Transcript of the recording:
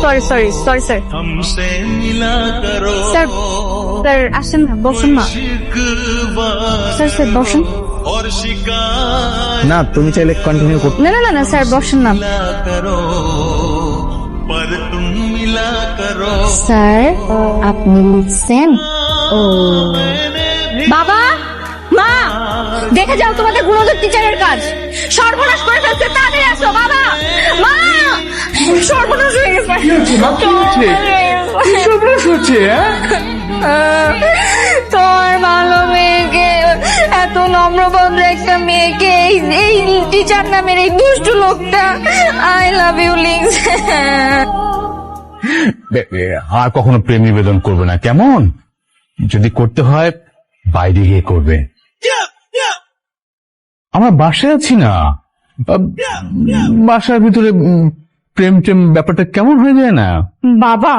Sorry sir. Sir sir আসেন না, বসুন না স্যার বসুন। না, তুমি চাইলে কন্টিনিউ করতে। না স্যার বসেন না। স্যার আপনি লিখছেন? ও বাবা মা, দেখে যাও তোমাদের গুণধর টিচারের কাজ। সর্বনাশ করে ফেলছে, তাড়াতাড়ি আসো বাবা মা। সর্বনাশ হয়ে গেছে। সর্বনাশ হচ্ছে, তোর ভালো মেয়েকে, এত নম্রভদ্র একটা মেয়েকে এই টিচার নামের এই দুষ্টু লোকটা আই লাভ ইউ লিখছে। আর কখনো প্রেম নিবেদন করবে না, কেমন? যদি করতে হয় বাইরে গিয়ে করবে। আমরা বাসায় আছি না, বাসার ভিতরে প্রেম ব্যাপারটা কেমন হয়ে যায় না বাবা